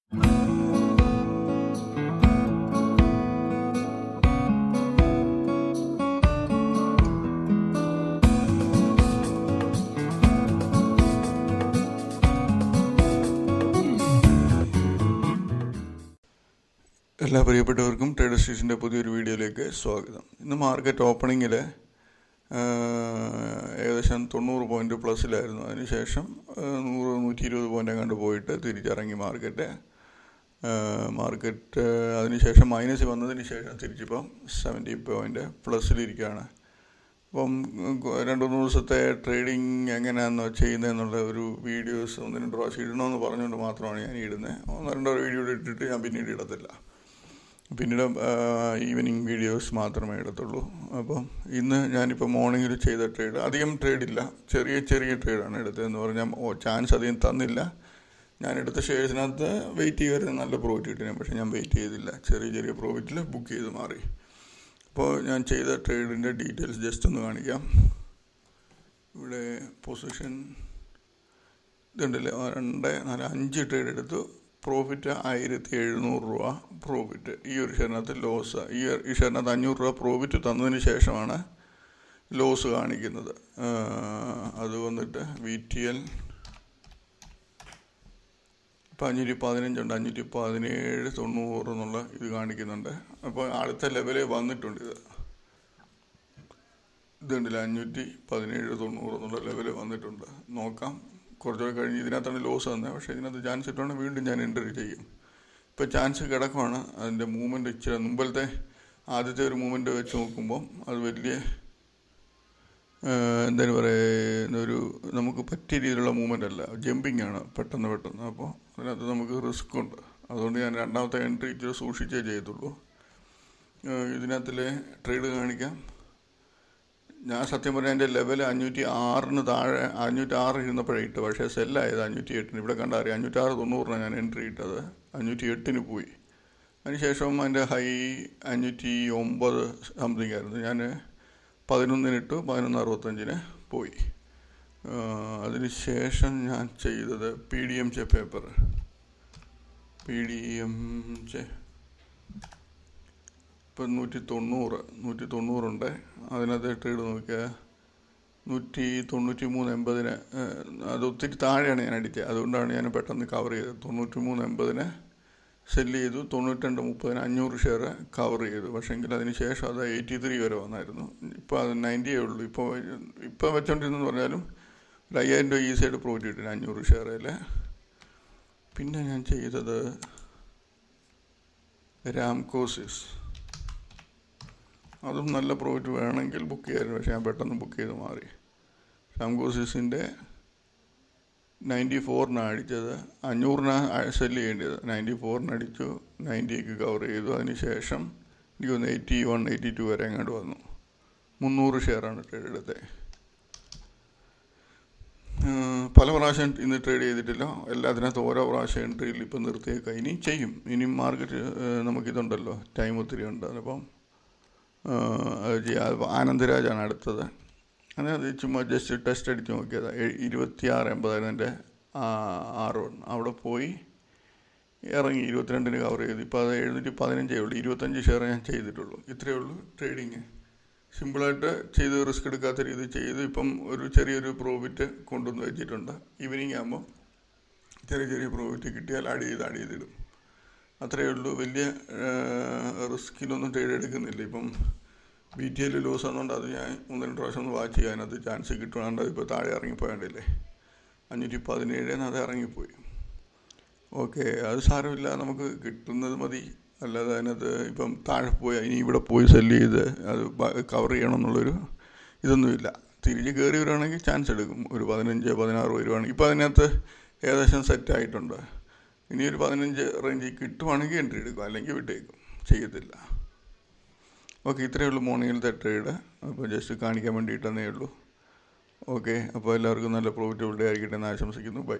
എല്ലാ പ്രിയപ്പെട്ടവർക്കും ട്രേഡർ സ്റ്റേഷൻ്റെ പുതിയൊരു വീഡിയോയിലേക്ക് സ്വാഗതം. ഇന്ന് മാർക്കറ്റ് ഓപ്പണിങ്ങിൽ ഏകദേശം 90 പോയിൻ്റ് പ്ലസ്സിലായിരുന്നു. അതിനുശേഷം 100-120 പോയിൻ്റ് അങ്ങോട്ട് പോയിട്ട് തിരിച്ചിറങ്ങി മാർക്കറ്റ്. അതിനുശേഷം മൈനസ് വന്നതിന് ശേഷം തിരിച്ചിപ്പം 70 പോയിൻ്റ് പ്ലസ്സിലിരിക്കുകയാണ്. അപ്പം 2-3 ദിവസത്തെ ട്രേഡിങ് എങ്ങനെയാണെന്നോ ചെയ്യുന്നതെന്നുള്ള ഒരു വീഡിയോസ് 1-2 പ്രാവശ്യം ഇടണമെന്ന് പറഞ്ഞുകൊണ്ട് മാത്രമാണ് ഞാൻ ഇടുന്നത്. 1-2 വീഡിയോ ഇട്ടിട്ട് ഞാൻ പിന്നീട് ഇടത്തില്ല. പിന്നീട് ഈവനിങ് വീഡിയോസ് മാത്രമേ എടുത്തുള്ളൂ. അപ്പം ഇന്ന് ഞാനിപ്പോൾ മോർണിംഗിൽ ചെയ്ത ട്രേഡ് അധികം ട്രേഡില്ല, ചെറിയ ട്രേഡാണ് എടുത്തതെന്ന് പറഞ്ഞാൽ ചാൻസ് അധികം തന്നില്ല. ഞാൻ എടുത്ത ഷെയർസിനകത്ത് വെയിറ്റ് ചെയ്യുമായിരുന്നു, നല്ല പ്രോഫിറ്റ് കിട്ടിയത്. പക്ഷേ ഞാൻ വെയിറ്റ് ചെയ്തില്ല, ചെറിയ പ്രോഫിറ്റിൽ ബുക്ക് ചെയ്ത് മാറി. അപ്പോൾ ഞാൻ ചെയ്ത ട്രേഡിൻ്റെ ഡീറ്റെയിൽസ് ജസ്റ്റ് ഒന്ന് കാണിക്കാം. ഇവിടെ പൊസിഷൻ ഇതുണ്ടല്ലേ, 2, 4, 5 ട്രേഡ് എടുത്തു. പ്രോഫിറ്റ് 1700 രൂപ പ്രോഫിറ്റ്. ഈ ഒരു ഷെയറിനകത്ത് ലോസ്, ഈ ഷെയറിനകത്ത് 500 രൂപ പ്രോഫിറ്റ് തന്നതിന് ശേഷമാണ് ലോസ് കാണിക്കുന്നത്. അത് വന്നിട്ട് VTL 515 ഉണ്ട്, 517.90 എന്നുള്ള ഇത് കാണിക്കുന്നുണ്ട്. അപ്പോൾ അടുത്ത ലെവലേ വന്നിട്ടുണ്ട്. ഇതുണ്ടല്ലോ 517.90 എന്നുള്ള ലെവല് വന്നിട്ടുണ്ട്. നോക്കാം, കുറച്ചുകൂടെ കഴിഞ്ഞ് ഇതിനകത്താണ് ലോസ് വന്നത്. പക്ഷേ ഇതിനകത്ത് ചാൻസ് ഇട്ടുകൊണ്ട് വീണ്ടും ഞാൻ എൻട്രി ചെയ്യും. ഇപ്പോൾ ചാൻസ് കിടക്കുവാണ്. അതിൻ്റെ മൂവ്മെൻറ്റ് ഇച്ചിരി മുമ്പിലത്തെ ആദ്യത്തെ ഒരു മൂവ്മെൻറ്റ് വെച്ച് നോക്കുമ്പം അത് വലിയ എന്താണ് പറയുക, നമുക്ക് പറ്റിയ രീതിയിലുള്ള മൂവ്മെൻ്റ് അല്ല, ജമ്പിങ് ആണ് പെട്ടെന്ന്. അപ്പോൾ അതിനകത്ത് നമുക്ക് റിസ്ക് ഉണ്ട്. അതുകൊണ്ട് ഞാൻ രണ്ടാമത്തെ എൻട്രി ഇച്ചിരി സൂക്ഷിച്ചേ ചെയ്യത്തുള്ളൂ. ഇതിനകത്തിലെ ട്രേഡ് കാണിക്കാം. ഞാൻ സത്യം പറഞ്ഞാൽ എൻ്റെ ലെവൽ 506 താഴെ 506 ഇരുന്നപ്പോഴേ ഇട്ട്. പക്ഷേ സെല്ലായത് 508. ഇവിടെ കണ്ടാൽ അറിയാം, 506.90 ഞാൻ എൻട്രി ഇട്ടത് 508 പോയി. അതിനുശേഷം അതിൻ്റെ ഹൈ 509 സംതിങ് ആയിരുന്നു. ഞാൻ 11 ഇട്ടു, 11.65 പോയി. അതിനുശേഷം ഞാൻ ചെയ്തത് PDMJ പേപ്പർ, PDMJ ഇപ്പം 190 ഉണ്ട്. അതിനകത്ത് ട്രേഡ് നോക്കിയാൽ 193.80 അത് ഒത്തിരി താഴെയാണ് ഞാൻ അടിച്ചത്. അതുകൊണ്ടാണ് ഞാൻ പെട്ടെന്ന് കവർ ചെയ്തത്. 93.80 സെല്ല് ചെയ്തു. 92.30 500 ഷെയർ കവർ ചെയ്തു. പക്ഷേങ്കിൽ അതിന് ശേഷം അത് 83 വരെ വന്നായിരുന്നു. ഇപ്പോൾ അത് 90 ഉള്ളൂ. ഇപ്പോൾ വെച്ചോണ്ടിരുന്നെന്ന് പറഞ്ഞാലും 5000 രൂപ ഈസിയായിട്ട് പ്രോഫിറ്റ് കിട്ടി 500 ഷെയറിൽ. പിന്നെ ഞാൻ ചെയ്തത് രാംകോസിസ്. അതും നല്ല പ്രോഫിറ്റ് വേണമെങ്കിൽ ബുക്ക് ചെയ്യായിരുന്നു. പക്ഷേ ഞാൻ പെട്ടെന്ന് ബുക്ക് ചെയ്ത് മാറി. രാംകോസിസിൻ്റെ 94 അടിച്ചത്, 500 സെല്ല് ചെയ്യേണ്ടത്. 94 അടിച്ചു, 90 കവർ ചെയ്തു. അതിന് ശേഷം എനിക്ക് ഒന്ന് 81-82 വരെ അങ്ങോട്ട് വന്നു. 300 ഷെയറാണ് ട്രേഡ് എടുത്തത്. പല പ്രാവശ്യം ഇന്ന് ട്രേഡ് ചെയ്തിട്ടില്ല. എല്ലാത്തിനകത്ത് ഓരോ പ്രാവശ്യം എൻട്രിയിൽ ഇപ്പം നിർത്തിയേക്കാം. ഇനിയും ചെയ്യും. ഇനിയും മാർക്കറ്റ് നമുക്കിതുണ്ടല്ലോ, ടൈം ഒത്തിരി ഉണ്ട്. അപ്പം ആനന്ദരാജാണ് അടുത്തത്. അത് ചുമ്മാ ജസ്റ്റ് ടെസ്റ്റ് അടിച്ച് നോക്കിയത്. 26.80 എൻ്റെ R1. അവിടെ പോയി ഇറങ്ങി 22 കവർ ചെയ്തു. ഇപ്പോൾ അത് 715 ഉള്ളൂ. 25 ഷെയർ ഞാൻ ചെയ്തിട്ടുള്ളൂ. ഇത്രയേ ഉള്ളൂ ട്രേഡിങ്. സിമ്പിളായിട്ട് ചെയ്ത് റിസ്ക് എടുക്കാത്ത രീതി ചെയ്ത് ഇപ്പം ഒരു ചെറിയൊരു പ്രോഫിറ്റ് കൊണ്ടുവന്ന് വെച്ചിട്ടുണ്ട്. ഈവനിങ് ആകുമ്പോൾ ചെറിയ പ്രോഫിറ്റ് കിട്ടിയാൽ ആഡ് ചെയ്തിടും. അത്രയേ ഉള്ളൂ. വലിയ റിസ്കിലൊന്നും ട്രേഡ് എടുക്കുന്നില്ല. ഇപ്പം VTL ലോസ് ആണെന്നുകൊണ്ട് അത് ഞാൻ 1-2 പ്രാവശ്യം ഒന്ന് വാച്ച് ചെയ്യാൻ അതിനകത്ത് ചാൻസ് കിട്ടുവാണ്ട്. ഇപ്പോൾ താഴെ ഇറങ്ങിപ്പോയണ്ടല്ലേ, 517 അത് ഇറങ്ങിപ്പോയി. ഓക്കെ, അത് സാരമില്ല, നമുക്ക് കിട്ടുന്നത് മതി. അല്ലാതെ അതിനകത്ത് ഇപ്പം താഴെ പോയി ഇനി ഇവിടെ പോയി സെല്ല് ചെയ്ത് അത് കവർ ചെയ്യണം എന്നുള്ളൊരു ഇതൊന്നുമില്ല. തിരിച്ച് കയറി വരുവാണെങ്കിൽ ചാൻസ് എടുക്കും. ഒരു 15-16 വരുവാണെങ്കിൽ ഇപ്പോൾ അതിനകത്ത് ഏകദേശം സെറ്റായിട്ടുണ്ട്. ഇനി ഒരു 15 റേഞ്ചിൽ കിട്ടുവാണെങ്കിൽ എൻട്രി എടുക്കും, അല്ലെങ്കിൽ വിട്ടേക്കും, ചെയ്യത്തില്ല. ഓക്കെ, ഇത്രയേ ഉള്ളൂ മോർണിംഗിലത്തെ ട്രേഡ്. അപ്പോൾ ജസ്റ്റ് കാണിക്കാൻ വേണ്ടിയിട്ടെന്നേ ഉള്ളൂ. ഓക്കെ, അപ്പോൾ എല്ലാവർക്കും നല്ല പ്രോഫിറ്റബിൾ ഡേ ആയിരിക്കട്ടെ എന്ന് ആശംസിക്കുന്നു. ബൈ.